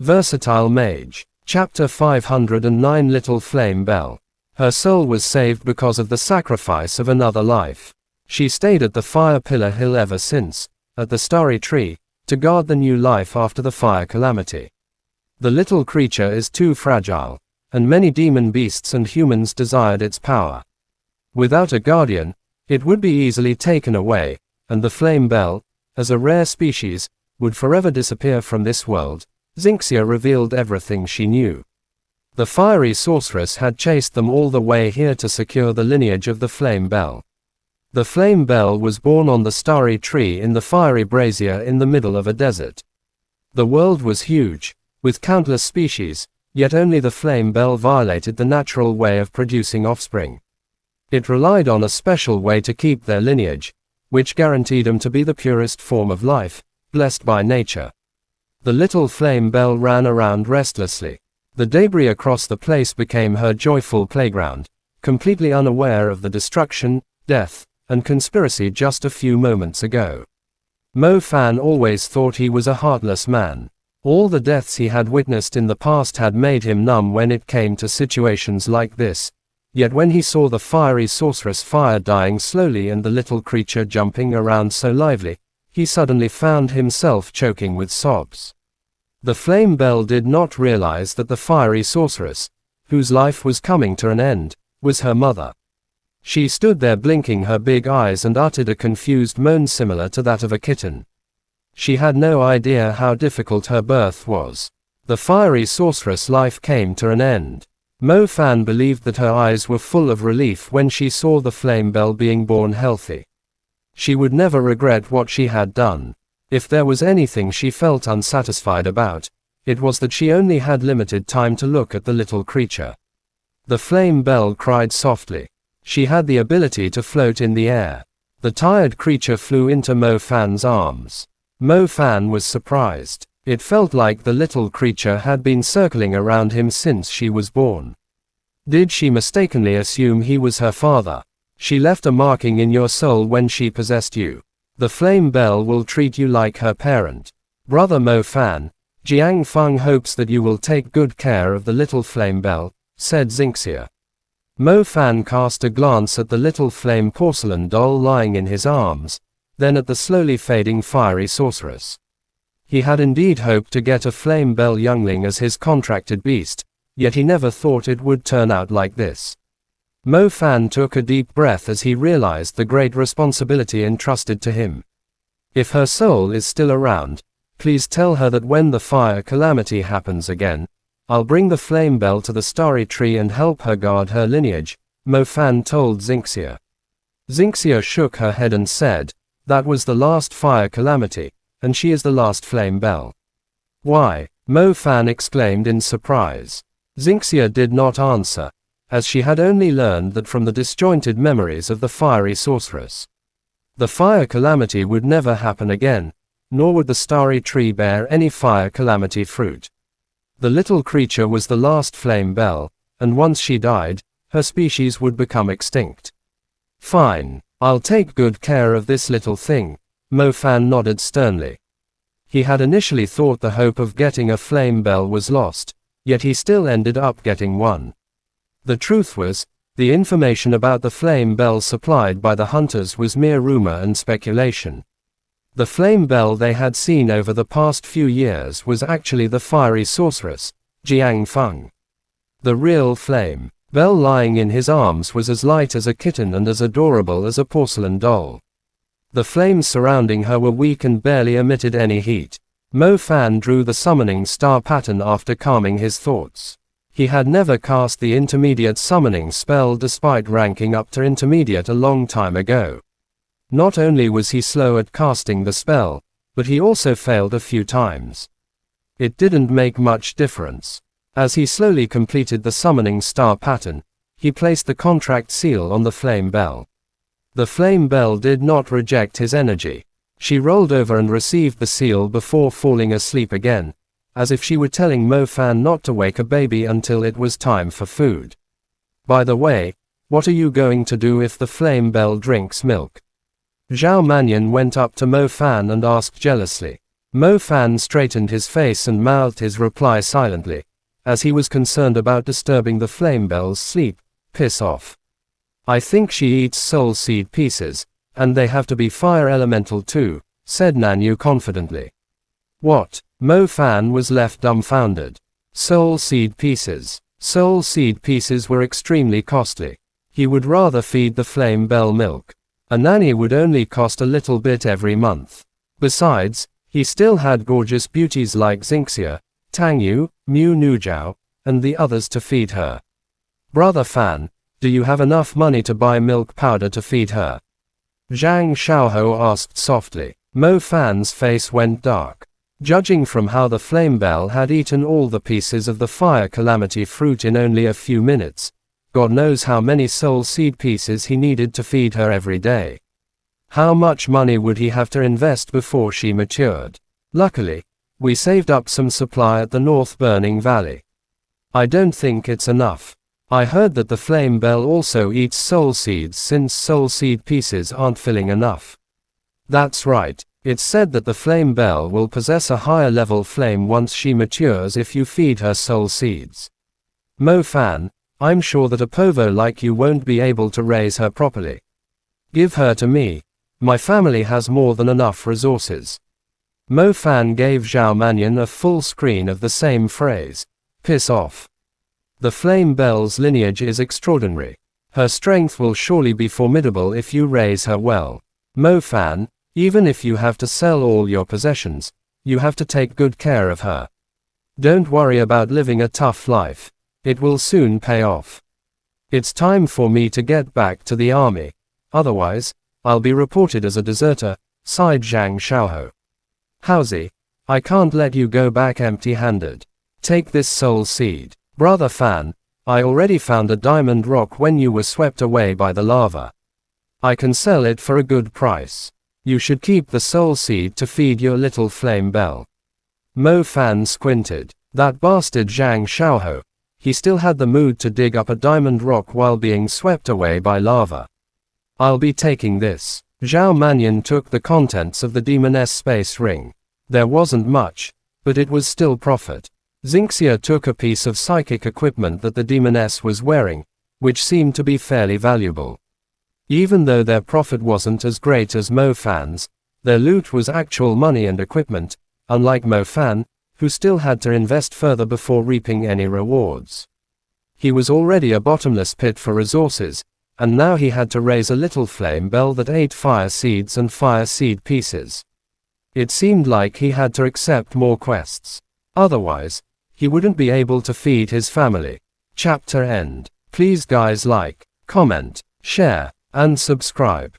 Versatile Mage. Chapter 509. Little Flame Bell. Her soul was saved because of the sacrifice of another life. She stayed at the Fire Pillar Hill ever since, at the Starry Tree, to guard the new life after the fire calamity. The little creature is too fragile, and many demon beasts and humans desired its power. Without a guardian, it would be easily taken away, and the Flame Bell, as a rare species, would forever disappear from this world. Xinxia revealed everything she knew. The fiery sorceress had chased them all the way here to secure the lineage of the Flame Bell. The Flame Bell was born on the Starry Tree in the fiery brazier in the middle of a desert. The world was huge, with countless species, yet only the Flame Bell violated the natural way of producing offspring. It relied on a special way to keep their lineage, which guaranteed them to be the purest form of life, blessed by nature. The little Flame Bell ran around restlessly. The debris across the place became her joyful playground, completely unaware of the destruction, death, and conspiracy just a few moments ago. Mo Fan always thought he was a heartless man. All the deaths he had witnessed in the past had made him numb when it came to situations like this, yet when he saw the fiery sorceress fire dying slowly and the little creature jumping around so lively, he suddenly found himself choking with sobs. The Flame Bell did not realize that the fiery sorceress, whose life was coming to an end, was her mother. She stood there blinking her big eyes and uttered a confused moan similar to that of a kitten. She had no idea how difficult her birth was. The fiery sorceress' life came to an end. Mo Fan believed that her eyes were full of relief when she saw the Flame Bell being born healthy. She would never regret what she had done. If there was anything she felt unsatisfied about, it was that she only had limited time to look at the little creature. The Flame Bell cried softly. She had the ability to float in the air. The tired creature flew into Mo Fan's arms. Mo Fan was surprised. It felt like the little creature had been circling around him since she was born. Did she mistakenly assume he was her father? She left a marking in your soul when she possessed you. The Flame Bell will treat you like her parent. Brother Mo Fan, Jiang Feng hopes that you will take good care of the little Flame Bell, said Xinxia. Mo Fan cast a glance at the little flame porcelain doll lying in his arms, then at the slowly fading fiery sorceress. He had indeed hoped to get a Flame Bell youngling as his contracted beast, yet he never thought it would turn out like this. Mo Fan took a deep breath as he realized the great responsibility entrusted to him. If her soul is still around, please tell her that when the fire calamity happens again, I'll bring the Flame Bell to the Starry Tree and help her guard her lineage, Mo Fan told Xinxia. Xinxia shook her head and said, that was the last fire calamity, and she is the last Flame Bell. Why? Mo Fan exclaimed in surprise. Xinxia did not answer, as she had only learned that from the disjointed memories of the fiery sorceress. The fire calamity would never happen again, nor would the Starry Tree bear any fire calamity fruit. The little creature was the last Flame Bell, and once she died, her species would become extinct. Fine, I'll take good care of this little thing, Mo Fan nodded sternly. He had initially thought the hope of getting a Flame Bell was lost, yet he still ended up getting one. The truth was, the information about the Flame Bell supplied by the hunters was mere rumor and speculation. The Flame Bell they had seen over the past few years was actually the fiery sorceress, Jiang Feng. The real Flame Bell lying in his arms was as light as a kitten and as adorable as a porcelain doll. The flames surrounding her were weak and barely emitted any heat. Mo Fan drew the summoning star pattern after calming his thoughts. He had never cast the intermediate summoning spell despite ranking up to intermediate a long time ago. Not only was he slow at casting the spell, but he also failed a few times. It didn't make much difference. As he slowly completed the summoning star pattern, he placed the contract seal on the Flame Bell. The Flame Bell did not reject his energy. She rolled over and received the seal before falling asleep again, as if she were telling Mo Fan not to wake a baby until it was time for food. By the way, what are you going to do if the Flame Bell drinks milk? Zhao Mannion went up to Mo Fan and asked jealously. Mo Fan straightened his face and mouthed his reply silently, as he was concerned about disturbing the flame bell's sleep. Piss off. I think she eats soul seed pieces, and they have to be fire elemental too, said Nanyu confidently. What? Mo Fan was left dumbfounded. Soul seed pieces. Soul seed pieces were extremely costly. He would rather feed the flame bell milk. A nanny would only cost a little bit every month. Besides, he still had gorgeous beauties like Xinxia, Tangyu, Mu Nujiao, and the others to feed her. Brother Fan, do you have enough money to buy milk powder to feed her? Zhang Xiaohou asked softly. Mo Fan's face went dark. Judging from how the flame bell had eaten all the pieces of the fire calamity fruit in only a few minutes, God knows how many soul seed pieces he needed to feed her every day. How much money would he have to invest before she matured? Luckily, we saved up some supply at the North Burning Valley. I don't think it's enough. I heard that the flame bell also eats soul seeds since soul seed pieces aren't filling enough. That's right, it's said that the flame bell will possess a higher level flame once she matures if you feed her soul seeds. Mo Fan, I'm sure that a povo like you won't be able to raise her properly. Give her to me. My family has more than enough resources. Mo Fan gave Zhao Mannion a full screen of the same phrase. Piss off. The flame bell's lineage is extraordinary. Her strength will surely be formidable if you raise her well. Mo Fan, even if you have to sell all your possessions, you have to take good care of her. Don't worry about living a tough life. It will soon pay off. It's time for me to get back to the army. Otherwise, I'll be reported as a deserter, sighed Zhang Xiaohou. Howzy, I can't let you go back empty-handed. Take this soul seed. Brother Fan, I already found a diamond rock when you were swept away by the lava. I can sell it for a good price. You should keep the soul seed to feed your little flame bell. Mo Fan squinted. That bastard Zhang Xiaohou. He still had the mood to dig up a diamond rock while being swept away by lava. I'll be taking this. Zhao Mannion took the contents of the demoness space ring. There wasn't much, but it was still profit. Xinxia took a piece of psychic equipment that the demoness was wearing, which seemed to be fairly valuable. Even though their profit wasn't as great as Mo Fan's, their loot was actual money and equipment, unlike Mo Fan, who still had to invest further before reaping any rewards. He was already a bottomless pit for resources, and now he had to raise a little flame bell that ate fire seeds and fire seed pieces. It seemed like he had to accept more quests. Otherwise, he wouldn't be able to feed his family. Chapter end. Please guys like, comment, share, and subscribe.